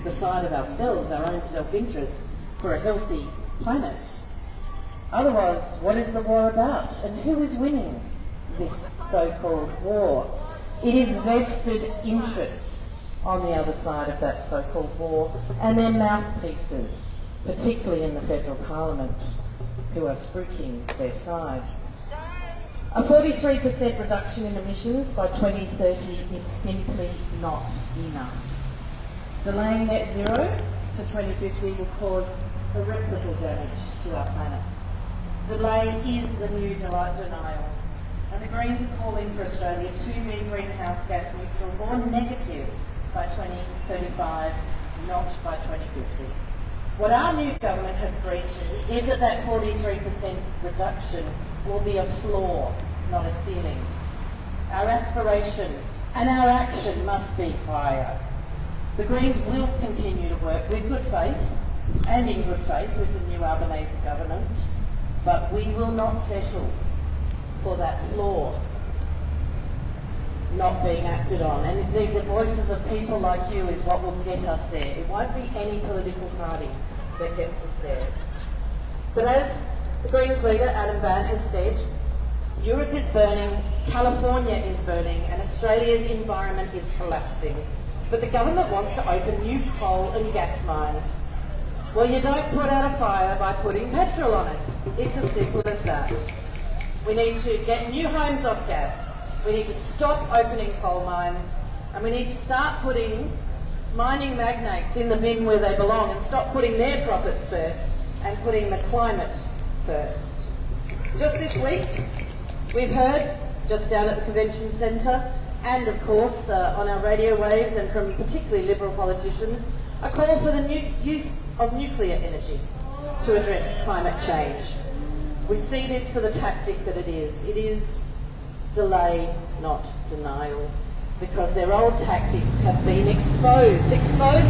the side of ourselves, our own self-interest, for a healthy planet. Otherwise, what is the war about? And who is winning this so-called war? It is vested interests on the other side of that so-called war, and their mouthpieces, particularly in the federal parliament, who are spruiking their side. A 43% reduction in emissions by 2030 is simply not enough. Delaying net zero to 2050 will cause irreparable damage to our planet. Delay is the new denial, and the Greens are calling for Australia to be greenhouse gas neutral or negative by 2035, not by 2050. What our new government has agreed to is that 43% reduction will be a floor, not a ceiling. Our aspiration and our action must be higher. The Greens will continue to work with good faith and in good faith with the new Albanese government, but we will not settle for that floor not being acted on. And indeed, the voices of people like you is what will get us there. It won't be any political party that gets us there. But as the Greens leader, Adam Bandt, has said, Europe is burning, California is burning, and Australia's environment is collapsing. But the government wants to open new coal and gas mines. Well, you don't put out a fire by putting petrol on it. It's as simple as that. We need to get new homes off gas. We need to stop opening coal mines, and we need to start putting mining magnates in the bin where they belong and stop putting their profits first and putting the climate first. Just this week, we've heard, just down at the Convention Centre, and of course on our radio waves and from particularly Liberal politicians, a call for the use of nuclear energy to address climate change. We see this for the tactic that it is. It is delay, not denial, because their old tactics have been exposed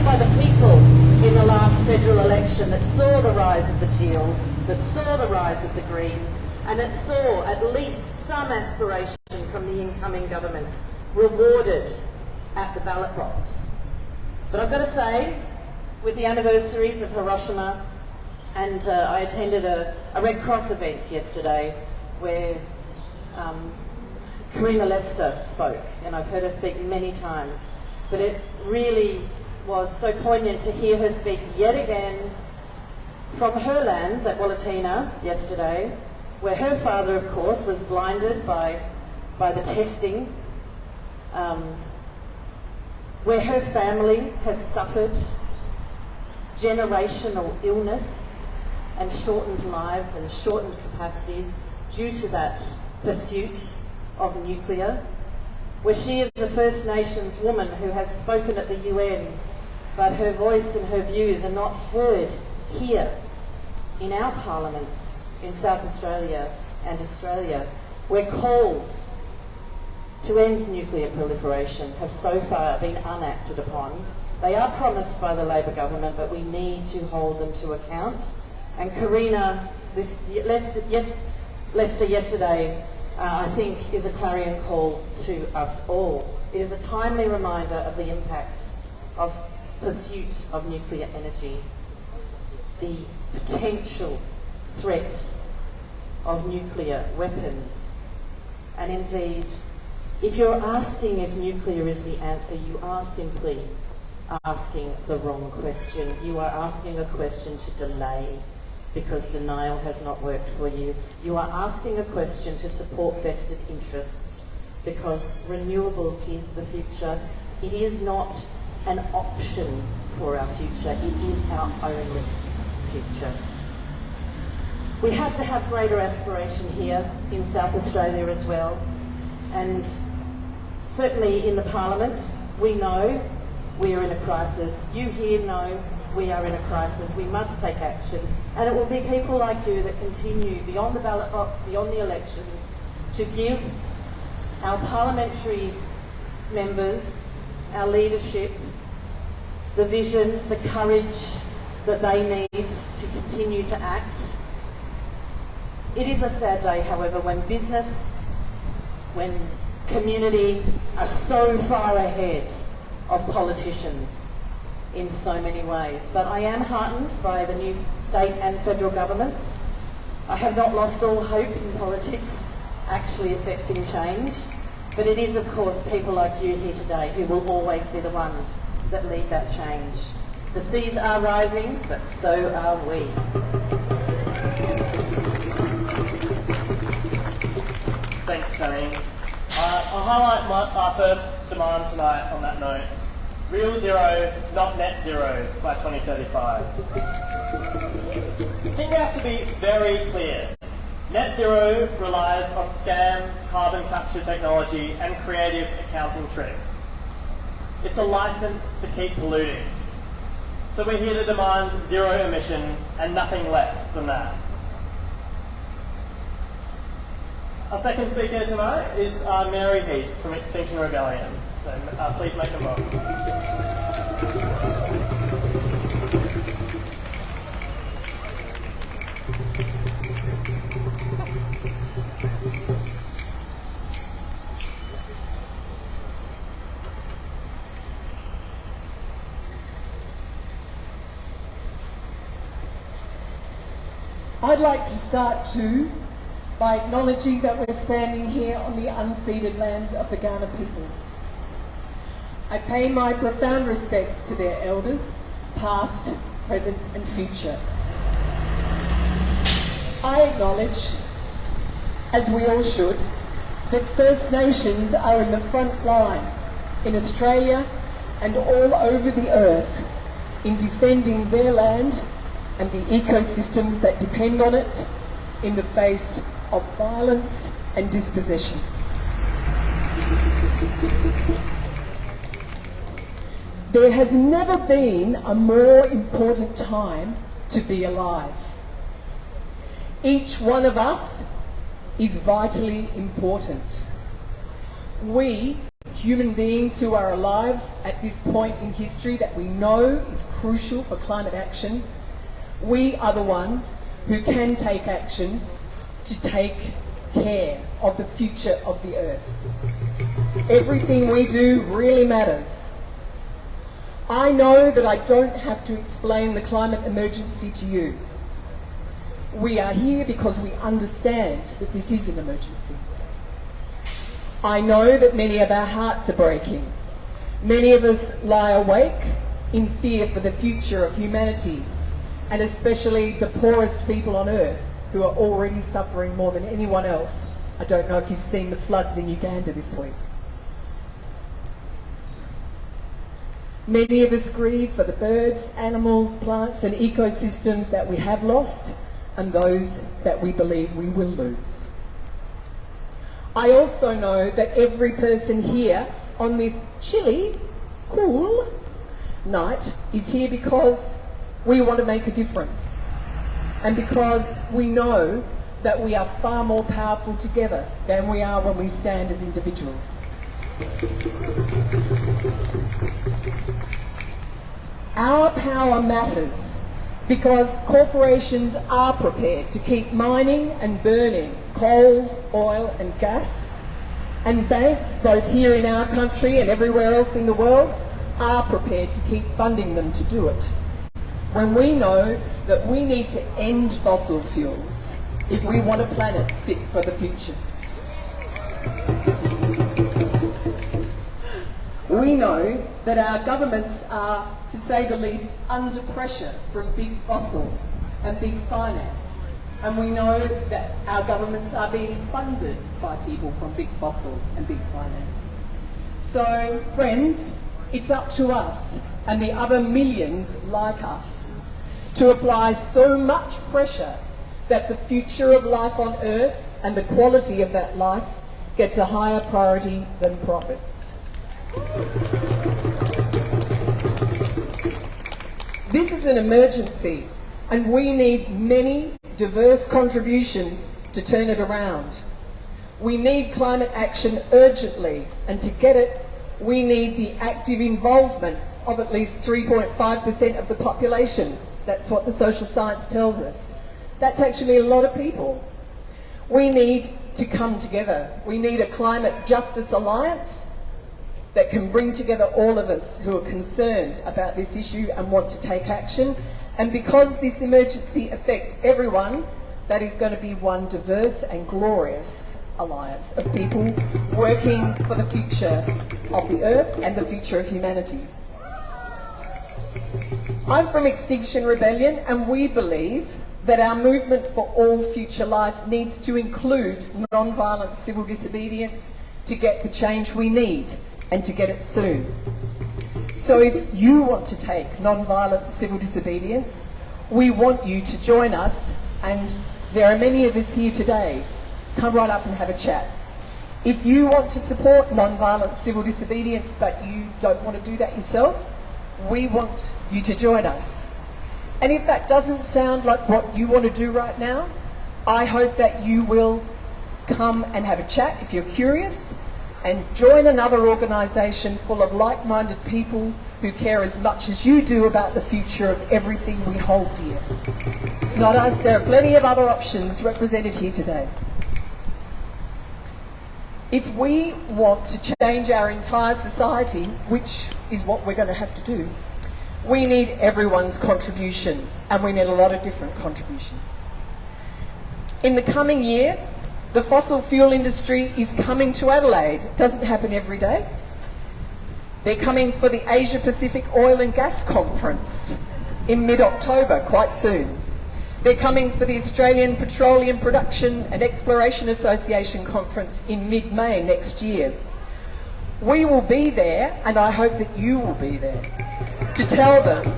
by the people in the last federal election that saw the rise of the Teals, that saw the rise of the Greens, and that saw at least some aspiration from the incoming government rewarded at the ballot box. But I've got to say, with the anniversaries of Hiroshima, and I attended a Red Cross event yesterday where Karina Lester spoke, and I've heard her speak many times, but it really was so poignant to hear her speak yet again from her lands at Wallatina yesterday, where her father, of course, was blinded by the testing, where her family has suffered generational illness and shortened lives and shortened capacities due to that pursuit of nuclear, where she is a First Nations woman who has spoken at the UN, but her voice and her views are not heard here in our parliaments in South Australia and Australia, where calls to end nuclear proliferation have so far been unacted upon. They are promised by the Labor government, but we need to hold them to account. And Karina, Lester yesterday, I think, is a clarion call to us all. It is a timely reminder of the impacts of pursuit of nuclear energy, the potential threat of nuclear weapons. And indeed, if you're asking if nuclear is the answer, you are simply asking the wrong question. You are asking a question to delay, because denial has not worked for you. You are asking a question to support vested interests, because renewables is the future. It is not an option for our future, it is our only future. We have to have greater aspiration here in South Australia as well, and certainly in the Parliament we know we are in a crisis. You here know we are in a crisis. We must take action, and it will be people like you that continue beyond the ballot box, beyond the elections, to give our parliamentary members, our leadership, the vision, the courage that they need to continue to act. It is a sad day, however, when business, when community are so far ahead of politicians. in so many ways. But I am heartened by the new state and federal governments. I have not lost all hope in politics actually affecting change, but it is of course people like you here today who will always be the ones that lead that change. The seas are rising, but so are we. Thanks, Janine. I'll highlight our first demand tonight on that note. Real zero, not net zero by 2035. I think we have to be very clear. Net zero relies on scam, carbon capture technology and creative accounting tricks. It's a license to keep polluting. So we're here to demand zero emissions and nothing less than that. Our second speaker tonight is Mary Heath from Extinction Rebellion. So please make them welcome. I'd like to start too by acknowledging that we're standing here on the unceded lands of the Kaurna people. I pay my profound respects to their elders, past, present and future. I acknowledge, as we all should, that First Nations are in the front line in Australia and all over the earth in defending their land and the ecosystems that depend on it in the face of violence and dispossession. There has never been a more important time to be alive. Each one of us is vitally important. We, human beings who are alive at this point in history that we know is crucial for climate action, we are the ones who can take action to take care of the future of the earth. Everything we do really matters. I know that I don't have to explain the climate emergency to you. We are here because we understand that this is an emergency. I know that many of our hearts are breaking. Many of us lie awake in fear for the future of humanity, and especially the poorest people on earth who are already suffering more than anyone else. I don't know if you've seen the floods in Uganda this week. Many of us grieve for the birds, animals, plants and ecosystems that we have lost and those that we believe we will lose. I also know that every person here on this chilly, cool night is here because we want to make a difference, and because we know that we are far more powerful together than we are when we stand as individuals. Our power matters because corporations are prepared to keep mining and burning coal, oil and gas, and banks, both here in our country and everywhere else in the world, are prepared to keep funding them to do it, when we know that we need to end fossil fuels if we want a planet fit for the future. We know that our governments are, to say the least, under pressure from big fossil and big finance. And we know that our governments are being funded by people from big fossil and big finance. So, friends, it's up to us and the other millions like us to apply so much pressure that the future of life on Earth and the quality of that life gets a higher priority than profits. This is an emergency, and we need many diverse contributions to turn it around. We need climate action urgently, and to get it, we need the active involvement of at least 3.5% of the population. That's what the social science tells us. That's actually a lot of people. We need to come together. We need a climate justice alliance, that can bring together all of us who are concerned about this issue and want to take action. And because this emergency affects everyone, that is going to be one diverse and glorious alliance of people working for the future of the Earth and the future of humanity. I'm from Extinction Rebellion, and we believe that our movement for all future life needs to include non-violent civil disobedience to get the change we need, and to get it soon. So if you want to take non-violent civil disobedience, we want you to join us, and there are many of us here today. Come right up and have a chat. If you want to support non-violent civil disobedience but you don't want to do that yourself, we want you to join us. And if that doesn't sound like what you want to do right now, I hope that you will come and have a chat if you're curious, and join another organisation full of like-minded people who care as much as you do about the future of everything we hold dear. It's not us, there are plenty of other options represented here today. If we want to change our entire society, which is what we're going to have to do, we need everyone's contribution, and we need a lot of different contributions. In the coming year, the fossil fuel industry is coming to Adelaide. It doesn't happen every day. They're coming for the Asia Pacific Oil and Gas Conference in mid-October, quite soon. They're coming for the Australian Petroleum Production and Exploration Association Conference in mid-May next year. We will be there, and I hope that you will be there, to tell them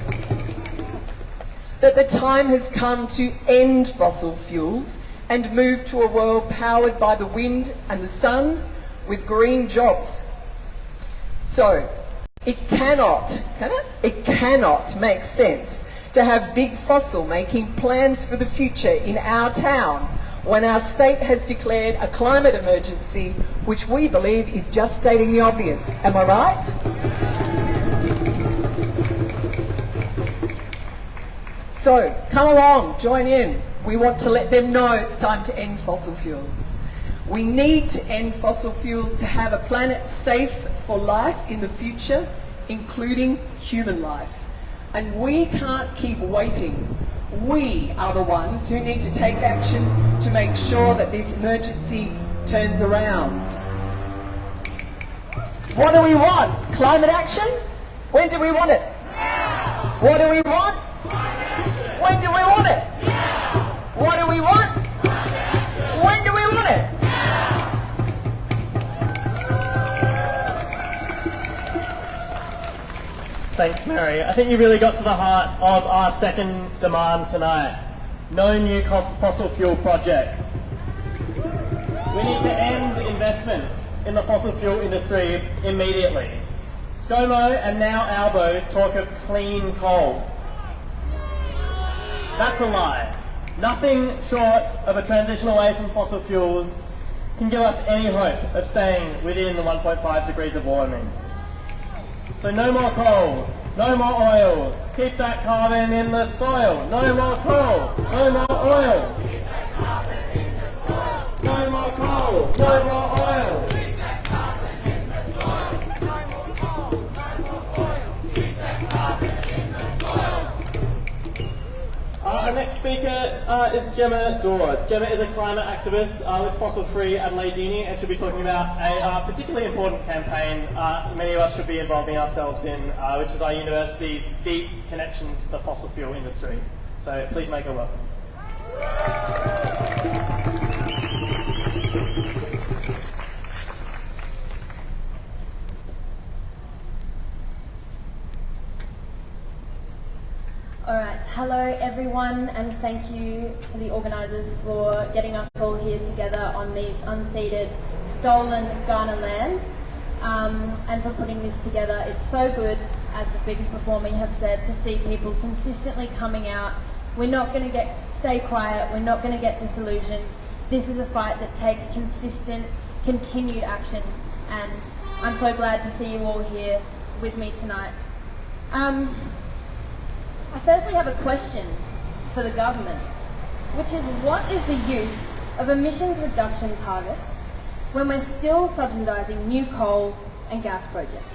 that the time has come to end fossil fuels and move to a world powered by the wind and the sun with green jobs. So, it cannot make sense to have Big Fossil making plans for the future in our town when our state has declared a climate emergency, which we believe is just stating the obvious. Am I right? So, come along, join in. We want to let them know it's time to end fossil fuels. We need to end fossil fuels to have a planet safe for life in the future, including human life. And we can't keep waiting. We are the ones who need to take action to make sure that this emergency turns around. What do we want? Climate action? When do we want it? Now. What do we want? When do we want it? Now. What do we want? When do we want it? Thanks, Mary. I think you really got to the heart of our second demand tonight. No new fossil fuel projects. We need to end investment in the fossil fuel industry immediately. ScoMo and now Albo talk of clean coal. That's a lie. Nothing short of a transition away from fossil fuels can give us any hope of staying within the 1.5 degrees of warming. So no more coal, no more oil, keep that carbon in the soil. No more coal, no more oil. No more coal, no more oil. Our next speaker is Gemma Dore. Gemma is a climate activist with Fossil Free Adelaide Uni, and she'll be talking about a particularly important campaign many of us should be involving ourselves in, which is our university's deep connections to the fossil fuel industry. So please make her welcome. Alright, hello everyone, and thank you to the organisers for getting us all here together on these unceded, stolen Kaurna lands, and for putting this together. It's so good, as the speakers before me have said, to see people consistently coming out. We're not going to stay quiet, we're not going to get disillusioned. This is a fight that takes consistent, continued action, and I'm so glad to see you all here with me tonight. I firstly have a question for the government, which is, what is the use of emissions reduction targets when we're still subsidising new coal and gas projects.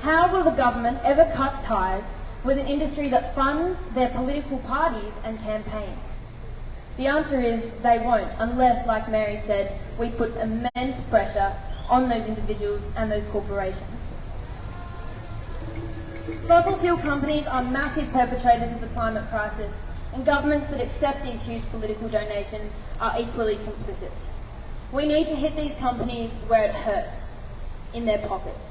How will the government ever cut ties with an industry that funds their political parties and campaigns? The answer is they won't, unless, like Mary said, we put immense pressure on those individuals and those corporations. Fossil fuel companies are massive perpetrators of the climate crisis, and governments that accept these huge political donations are equally complicit. We need to hit these companies where it hurts, in their pockets.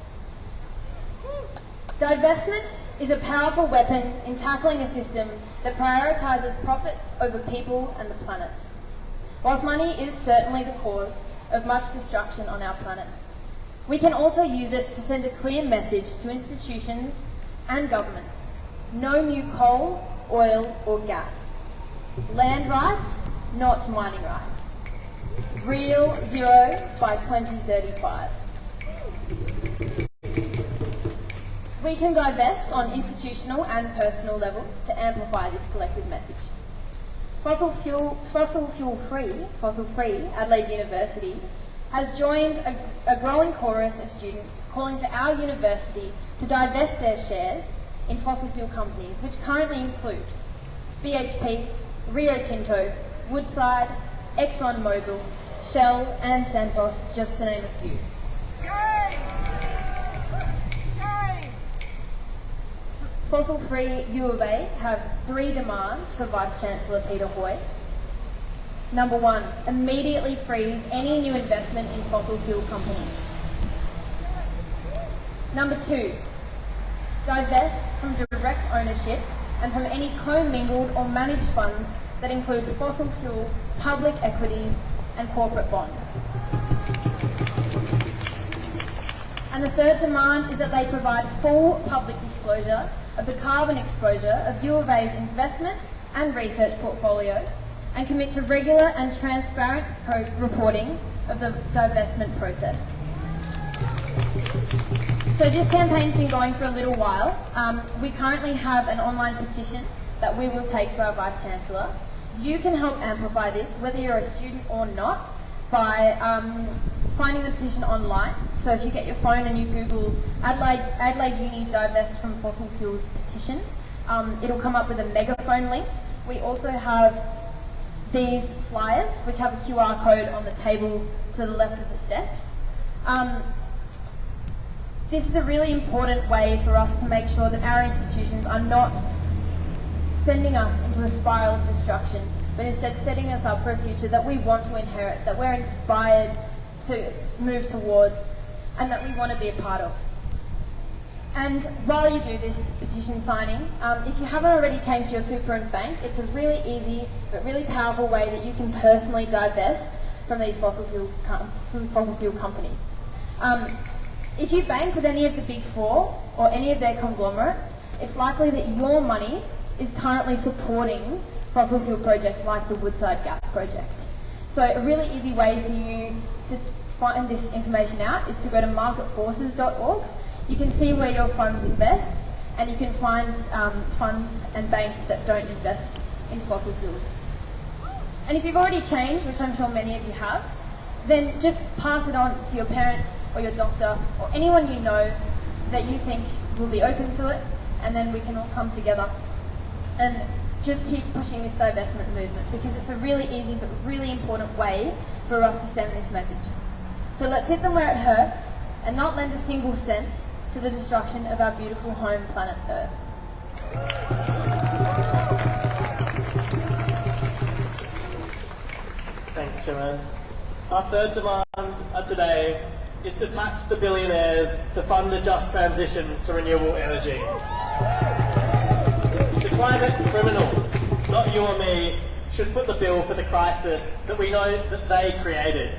Divestment is a powerful weapon in tackling a system that prioritises profits over people and the planet. Whilst money is certainly the cause of much destruction on our planet, we can also use it to send a clear message to institutions and governments. No new coal, oil or gas. Land rights, not mining rights. Real zero by 2035. We can divest on institutional and personal levels to amplify this collective message. Fossil free Adelaide University has joined a growing chorus of students calling for our university to divest their shares in fossil fuel companies, which currently include BHP, Rio Tinto, Woodside, ExxonMobil, Shell and Santos, just to name a few. Fossil-free U of A have 3 demands for Vice-Chancellor Peter Hoy. Number 1, immediately freeze any new investment in fossil fuel companies. Number 2, divest from direct ownership and from any commingled or managed funds that include fossil fuel, public equities and corporate bonds. And the third demand is that they provide full public disclosure of the carbon exposure of U of A's investment and research portfolio and commit to regular and transparent reporting of the divestment process. So this campaign's been going for a little while. We currently have an online petition that we will take to our Vice-Chancellor. You can help amplify this, whether you're a student or not, by finding the petition online. So if you get your phone and you Google Adelaide Uni Divest from Fossil Fuels petition, it'll come up with a megaphone link. We also have these flyers, which have a QR code on the table to the left of the steps. This is a really important way for us to make sure that our institutions are not sending us into a spiral of destruction, but instead setting us up for a future that we want to inherit, that we're inspired to move towards, and that we want to be a part of. And while you do this petition signing, if you haven't already changed your super and bank, it's a really easy but really powerful way that you can personally divest from these fossil fuel companies. If you bank with any of the big four or any of their conglomerates, it's likely that your money is currently supporting fossil fuel projects like the Woodside Gas Project. So a really easy way for you to find this information out is to go to marketforces.org. You can see where your funds invest, and you can find funds and banks that don't invest in fossil fuels. And if you've already changed, which I'm sure many of you have, then just pass it on to your parents or your doctor or anyone you know that you think will be open to it, and then we can all come together and just keep pushing this divestment movement, because it's a really easy but really important way for us to send this message. So let's hit them where it hurts and not lend a single cent to the destruction of our beautiful home planet Earth. Thanks, Jimmy. Our third demand today is to tax the billionaires to fund the just transition to renewable energy. The climate criminals, not you or me, should foot the bill for the crisis that we know that they created.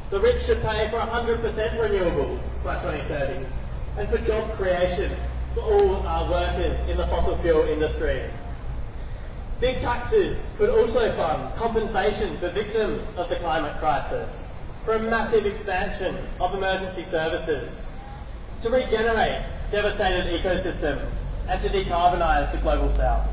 The rich should pay for 100% renewables by 2030 and for job creation for all our workers in the fossil fuel industry. Big taxes could also fund compensation for victims of the climate crisis, for a massive expansion of emergency services, to regenerate devastated ecosystems and to decarbonise the global south.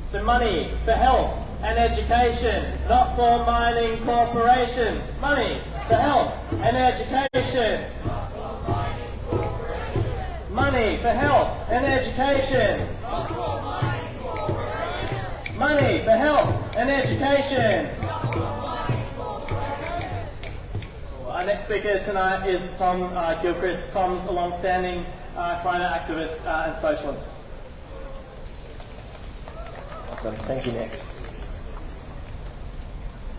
So money for health and education, not for mining corporations. Money for health and education. Money for health and education. Money for health and education. Our next speaker tonight is Tom Gilchrist. Tom's a long-standing climate activist and socialist. Awesome. Thank you, Nick.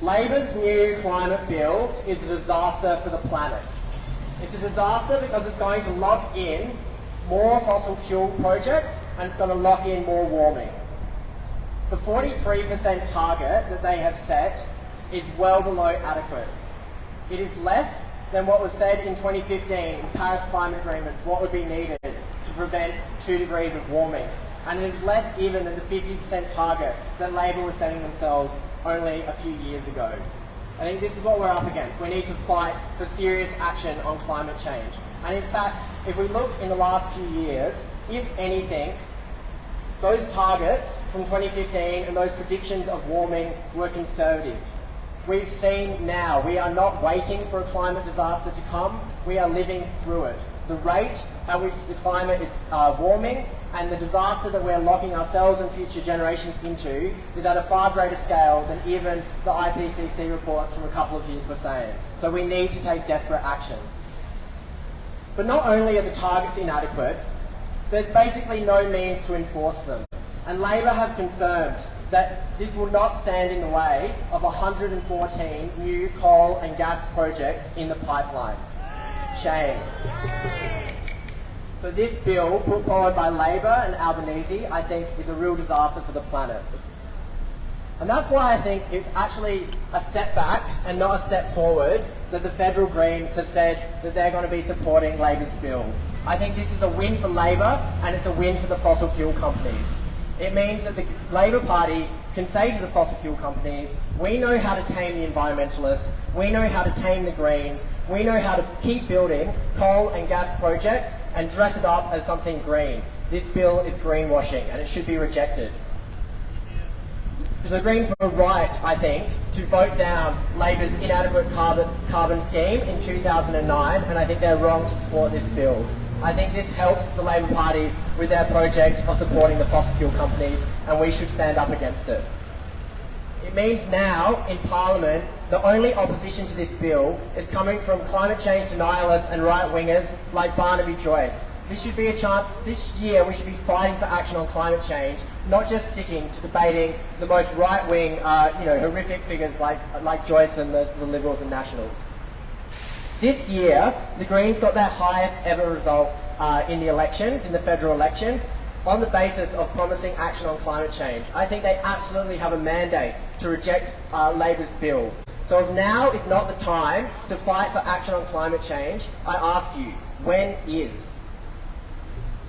Labor's new climate bill is a disaster for the planet. It's a disaster because it's going to lock in more fossil fuel projects and it's going to lock in more warming. The 43% target that they have set is well below adequate. It is less than what was said in 2015 in Paris Climate Agreements, what would be needed to prevent 2 degrees of warming. And it is less even than the 50% target that Labor was setting themselves only a few years ago. I think this is what we're up against. We need to fight for serious action on climate change. And in fact, if we look in the last few years, if anything, those targets from 2015 and those predictions of warming were conservative. We've seen now, we are not waiting for a climate disaster to come, we are living through it. The rate at which the climate is warming and the disaster that we're locking ourselves and future generations into is at a far greater scale than even the IPCC reports from a couple of years were saying. So we need to take desperate action. But not only are the targets inadequate, there's basically no means to enforce them. And Labor have confirmed that this will not stand in the way of 114 new coal and gas projects in the pipeline. Shame. So this bill, put forward by Labor and Albanese, I think is a real disaster for the planet. And that's why I think it's actually a setback and not a step forward that the federal Greens have said that they're going to be supporting Labor's bill. I think this is a win for Labor and it's a win for the fossil fuel companies. It means that the Labor Party can say to the fossil fuel companies, we know how to tame the environmentalists, we know how to tame the Greens, we know how to keep building coal and gas projects and dress it up as something green. This bill is greenwashing and it should be rejected. The Greens were right, I think, to vote down Labor's inadequate carbon scheme in 2009, and I think they're wrong to support this bill. I think this helps the Labor Party with their project of supporting the fossil fuel companies, and we should stand up against it. It means now, in Parliament, the only opposition to this bill is coming from climate change denialists and right-wingers like Barnaby Joyce. This should be a chance, this year we should be fighting for action on climate change, not just sticking to debating the most right-wing, horrific figures like Joyce and the Liberals and Nationals. This year, the Greens got their highest ever result in the elections, in the federal elections, on the basis of promising action on climate change. I think they absolutely have a mandate to reject Labor's bill. So if now is not the time to fight for action on climate change, I ask you, when is?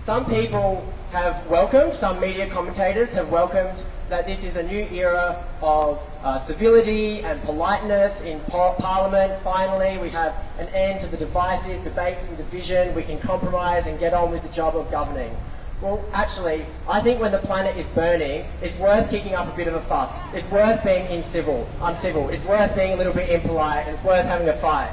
Some people have welcomed, some media commentators have welcomed that this is a new era of civility and politeness in Parliament. Finally, we have an end to the divisive debates and division. We can compromise and get on with the job of governing. Well, actually, I think when the planet is burning, it's worth kicking up a bit of a fuss. It's worth being uncivil. It's worth being a little bit impolite. And it's worth having a fight.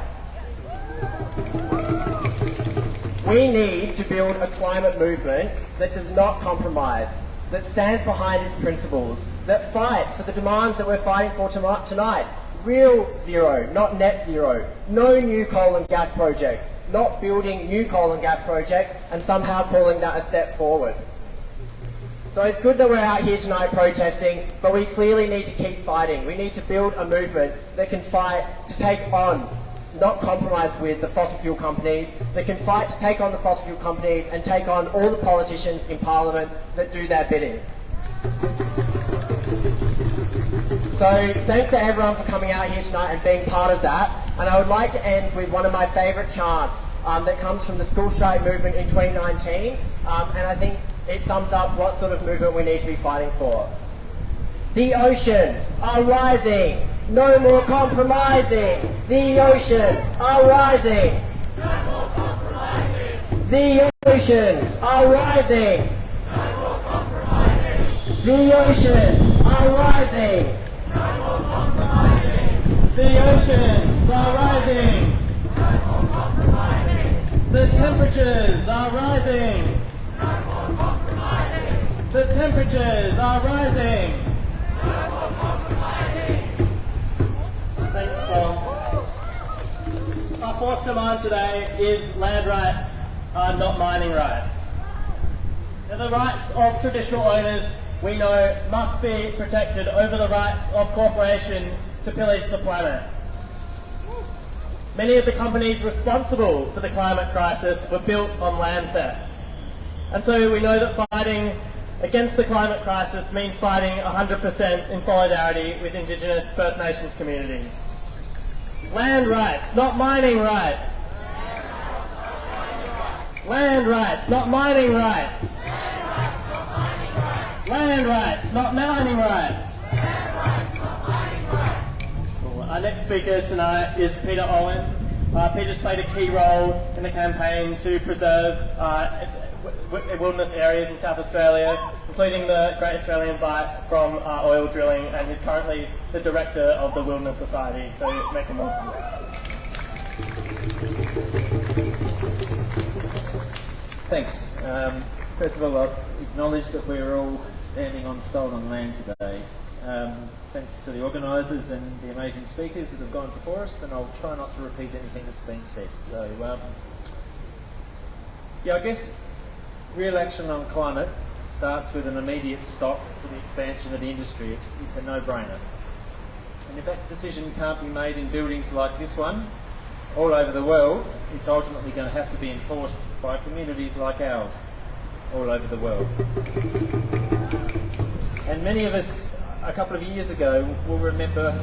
We need to build a climate movement that does not compromise, that stands behind its principles, that fights for the demands that we're fighting for tonight. Real zero, not net zero. No new coal and gas projects. Not building new coal and gas projects and somehow calling that a step forward. So it's good that we're out here tonight protesting, but we clearly need to keep fighting. We need to build a movement that can fight to take on, not compromise with, the fossil fuel companies, that can fight to take on the fossil fuel companies and take on all the politicians in Parliament that do their bidding. So thanks to everyone for coming out here tonight and being part of that. And I would like to end with one of my favourite chants that comes from the school strike movement in 2019. And I think it sums up what sort of movement we need to be fighting for. The oceans are rising. No more compromising. The oceans are rising. No more compromising. The oceans are rising. No more compromising. The oceans are rising. No more compromising. The oceans are rising. The temperatures are rising. The temperatures are rising. Thanks, Tom. Our fourth command today is land rights are not mining rights. Now, the rights of traditional owners, we know, must be protected over the rights of corporations to pillage the planet. Many of the companies responsible for the climate crisis were built on land theft. And so we know that fighting against the climate crisis means fighting 100% in solidarity with Indigenous First Nations communities. Land rights, not mining rights. Land rights, not mining rights. Land rights, not mining rights. Our next speaker tonight is Peter Owen. Peter's played a key role in the campaign to preserve wilderness areas in South Australia, including the Great Australian Bight from oil drilling, and he's currently the director of the Wilderness Society. So make him welcome. Thanks. First of all, I acknowledge that we're all standing on stolen land today. Thanks to the organisers and the amazing speakers that have gone before us, and I'll try not to repeat anything that's been said. So, yeah, I guess real action on climate starts with an immediate stop to the expansion of the industry. It's a no-brainer. And if that decision can't be made in buildings like this one, all over the world, it's ultimately going to have to be enforced by communities like ours, all over the world. And many of us, a couple of years ago, will remember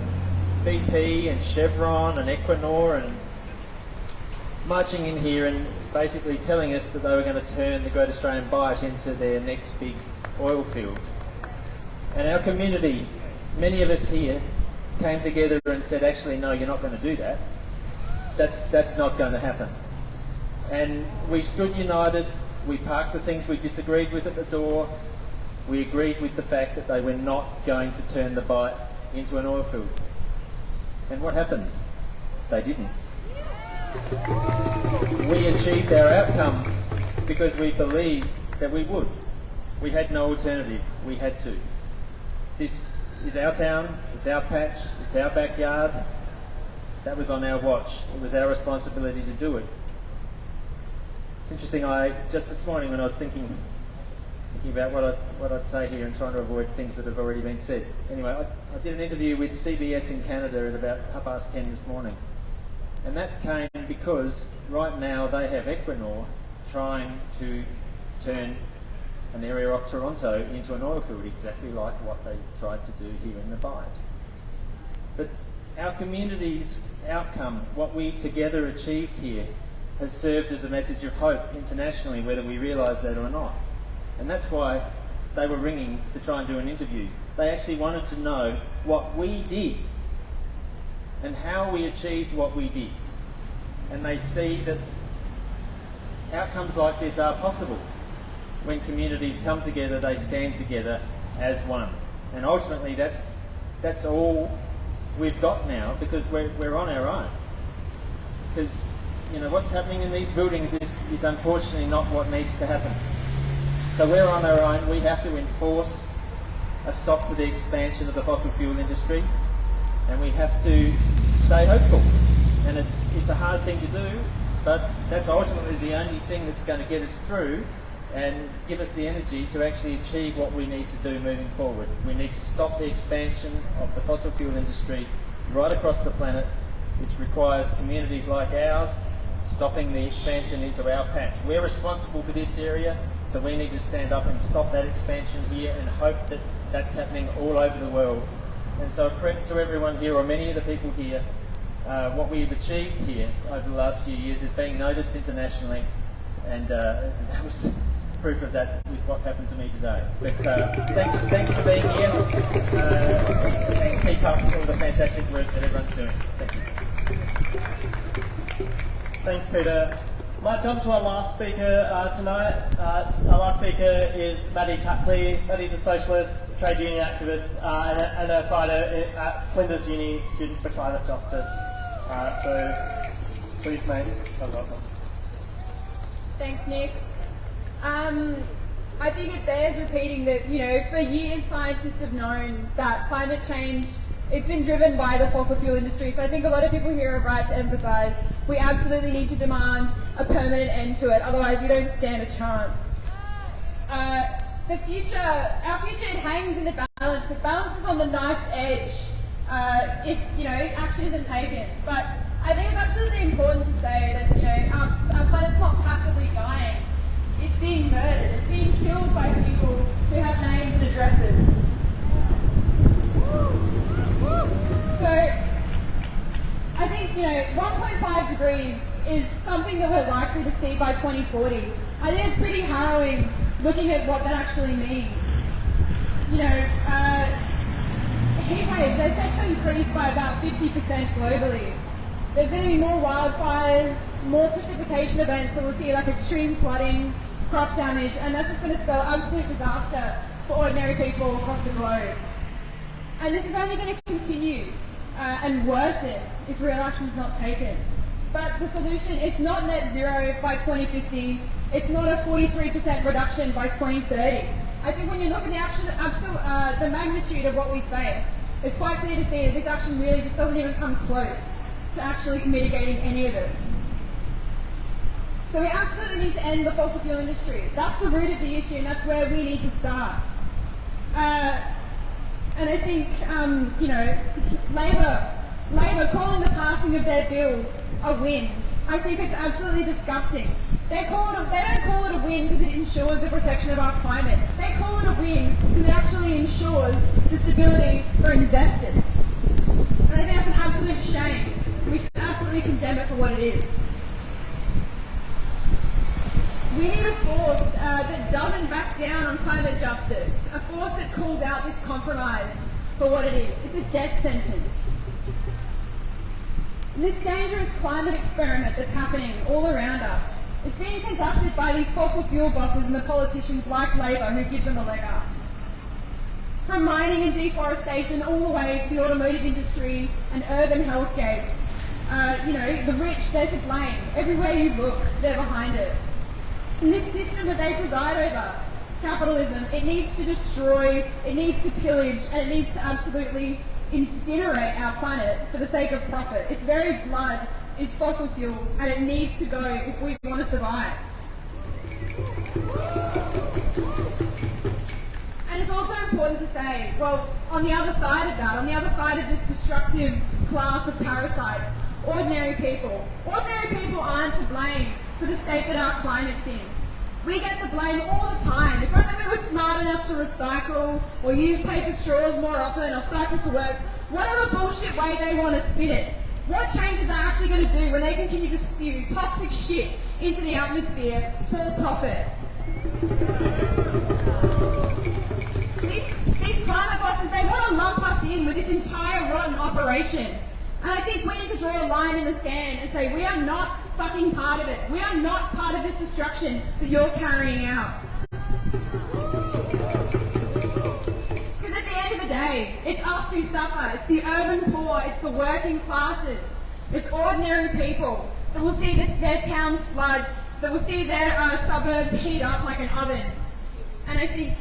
BP and Chevron and Equinor and marching in here and basically telling us that they were going to turn the Great Australian Bight into their next big oil field. And our community, many of us here, came together and said, actually, no, you're not going to do that. That's not going to happen. And we stood united, we parked the things we disagreed with at the door, we agreed with the fact that they were not going to turn the Bight into an oil field. And what happened? They didn't. We achieved our outcome because we believed that we would. We had no alternative. We had to. This is our town, it's our patch, it's our backyard. That was on our watch. It was our responsibility to do it. It's interesting, just this morning when I was thinking about what I'd say here and trying to avoid things that have already been said. Anyway, I did an interview with CBS in Canada at about 10:30 this morning. And that came because right now they have Equinor trying to turn an area off Toronto into an oil field, exactly like what they tried to do here in the Bight. But our community's outcome, what we together achieved here, has served as a message of hope internationally, whether we realise that or not. And that's why they were ringing to try and do an interview. They actually wanted to know what we did and how we achieved what we did. And they see that outcomes like this are possible. When communities come together, they stand together as one. And ultimately that's all we've got now, because we're on our own. Because what's happening in these buildings is unfortunately not what needs to happen. So we're on our own. We have to enforce a stop to the expansion of the fossil fuel industry, and we have to stay hopeful. And it's a hard thing to do, but that's ultimately the only thing that's going to get us through and give us the energy to actually achieve what we need to do moving forward. We need to stop the expansion of the fossil fuel industry right across the planet, which requires communities like ours stopping the expansion into our patch. We're responsible for this area, so we need to stand up and stop that expansion here and hope that that's happening all over the world. And so credit to everyone here, or many of the people here. What we've achieved here over the last few years is being noticed internationally, and that was proof of that with what happened to me today. But thanks for being here, and keep up all the fantastic work that everyone's doing. Thank you. Thanks, Peter. Might jump to our last speaker tonight. Our last speaker is Maddie Tapley. Maddie's a socialist, trade union activist, and a fighter at Flinders Uni, Students for Climate Justice. So please, mate, you're welcome. Thanks, Nix. I think it bears repeating that, for years scientists have known that climate change, it's been driven by the fossil fuel industry. So I think a lot of people here are right to emphasise we absolutely need to demand a permanent end to it, otherwise we don't stand a chance. Our future, it hangs in the balance. It balances on the knife's edge if, action isn't taken. But I think it's absolutely important to say that, our planet's not passively dying. It's being murdered. It's being killed by people who have names and addresses. So, I think, 1.5 degrees is something that we're likely to see by 2040. I think it's pretty harrowing looking at what that actually means. Heat waves, they're set to increase by about 50% globally. There's going to be more wildfires, more precipitation events, so we'll see like extreme flooding, crop damage, and that's just going to spell absolute disaster for ordinary people across the globe. And this is only going to continue and worsen if real action is not taken. But the solution, it's not net zero by 2050, it's not a 43% reduction by 2030. I think when you look at the magnitude of what we face, it's quite clear to see that this action really just doesn't even come close to actually mitigating any of it. So we absolutely need to end the fossil fuel industry. That's the root of the issue, and that's where we need to start. And I think, Labor calling the passing of their bill a win, I think it's absolutely disgusting. They don't call it a win because it ensures the protection of our climate. They call it a win because it actually ensures the stability for investors. And I think that's an absolute shame. We should absolutely condemn it for what it is. We need a force that doesn't back down on climate justice, a force that calls out this compromise for what it is. It's a death sentence. And this dangerous climate experiment that's happening all around us, it's being conducted by these fossil fuel bosses and the politicians like Labor who give them a leg up. From mining and deforestation all the way to the automotive industry and urban hellscapes, the rich, they're to blame. Everywhere you look, they're behind it. And this system that they preside over, capitalism, it needs to destroy, it needs to pillage, and it needs to absolutely incinerate our planet for the sake of profit. Its very blood is fossil fuel, and it needs to go if we want to survive. And it's also important to say, well, on the other side of that, on the other side of this destructive class of parasites, ordinary people aren't to blame for the state that our climate's in. We get the blame all the time. If only we were smart enough to recycle or use paper straws more often or cycle to work, whatever bullshit way they want to spin it, what changes are actually going to do when they continue to spew toxic shit into the atmosphere for profit? These climate bosses, they want to lump us in with this entire rotten operation. And I think we need to draw a line in the sand and say we are not fucking part of it. We are not part of this destruction that you're carrying out. Because at the end of the day, it's us who suffer. It's the urban poor. It's the working classes. It's ordinary people that will see their towns flood, that will see their suburbs heat up like an oven. And I think,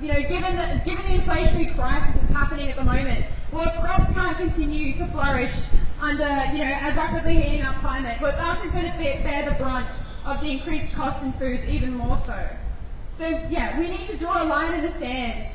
given the inflationary crisis that's happening at the moment, well, if crops can't continue to flourish under, a rapidly heating up climate, well, it's us who's going to bear the brunt of the increased costs in foods even more so. So, yeah, we need to draw a line in the sand,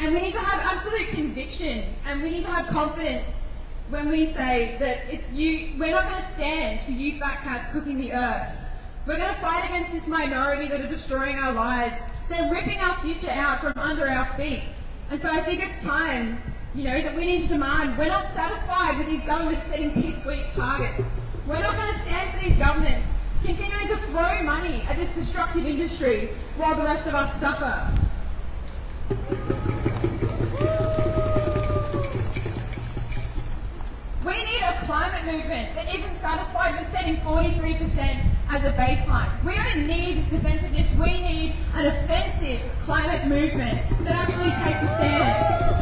and we need to have absolute conviction, and we need to have confidence when we say that it's you. We're not going to stand for you fat cats cooking the earth. We're going to fight against this minority that are destroying our lives. They're ripping our future out from under our feet. And so I think it's time, that we need to demand. We're not satisfied with these governments setting piss-weak targets. We're not going to stand for these governments continuing to throw money at this destructive industry while the rest of us suffer. We need a climate movement that isn't satisfied with setting 43% as a baseline. We don't need defensiveness, we need an offensive climate movement that actually takes a stand.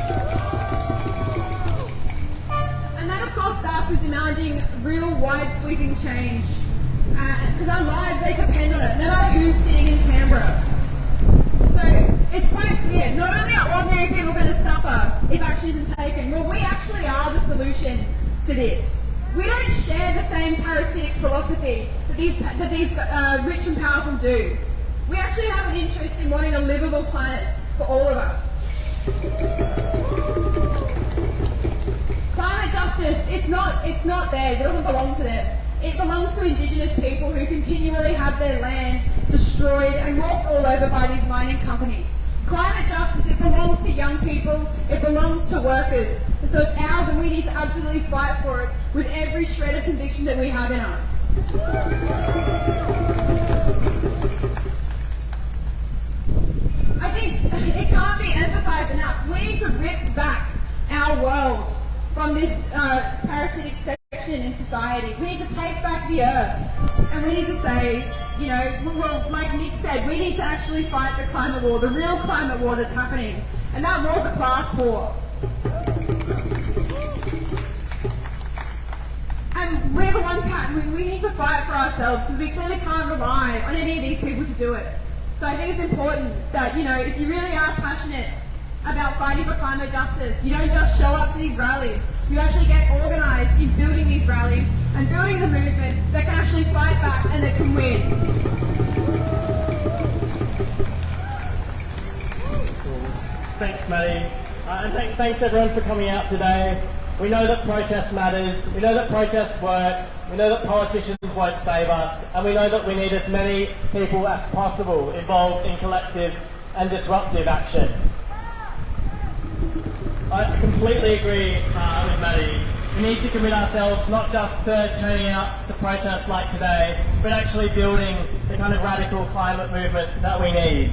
And that of course starts we're demanding real wide sweeping change. Because our lives, they depend on it, no matter who's sitting in Canberra. So it's quite clear, not only are ordinary people going to suffer if action isn't taken, well, we actually are the solution to this. We don't share the same parasitic philosophy that these rich and powerful do. We actually have an interest in wanting a livable planet for all of us. Climate justice, it's not theirs, it doesn't belong to them. It belongs to Indigenous people who continually have their land destroyed and walked all over by these mining companies. Climate justice, it belongs to young people, it belongs to workers. And so it's ours, and we need to absolutely fight for it with every shred of conviction that we have in us. I think it can't be emphasised enough. We need to rip back our world from this parasitic section in society. We need to take back the earth, and we need to say, you know, well, like Nick said, we need to actually fight the climate war, the real climate war that's happening. And that war's a class war. And we're the ones we need to fight for ourselves, because we clearly can't rely on any of these people to do it. So I think it's important that, you know, if you really are passionate about fighting for climate justice, you don't just show up to these rallies. You actually get organised in building these rallies and building the movement that can actually fight back and that can win. Thanks, Maddie. And thanks everyone for coming out today. We know that protest matters, we know that protest works, we know that politicians won't save us, and we know that we need as many people as possible involved in collective and disruptive action. I completely agree with Maddie. We need to commit ourselves not just to turning out to protests like today, but actually building the kind of radical climate movement that we need.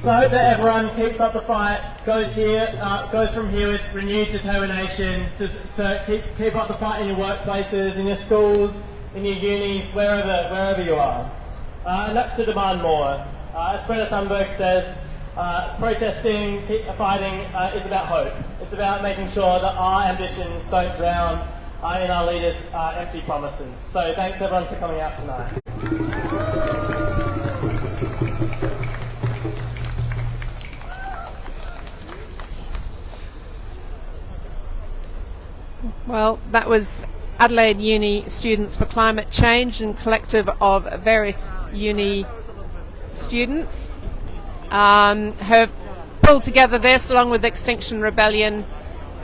So I hope that everyone keeps up the fight, goes from here with renewed determination to keep up the fight in your workplaces, in your schools, in your unis, wherever you are. And that's to demand more. As Greta Thunberg says, protesting, fighting is about hope. It's about making sure that our ambitions don't drown in our leaders' empty promises. So thanks everyone for coming out tonight. Well, that was Adelaide Uni Students for Climate Change and collective of various uni students have pulled together this along with Extinction Rebellion,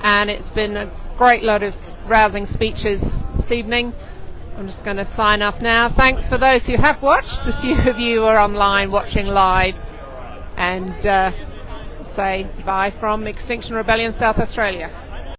and it's been a great lot of rousing speeches this evening. I'm just going to sign off now. Thanks for those who have watched. A few of you are online watching live, and say bye from Extinction Rebellion South Australia.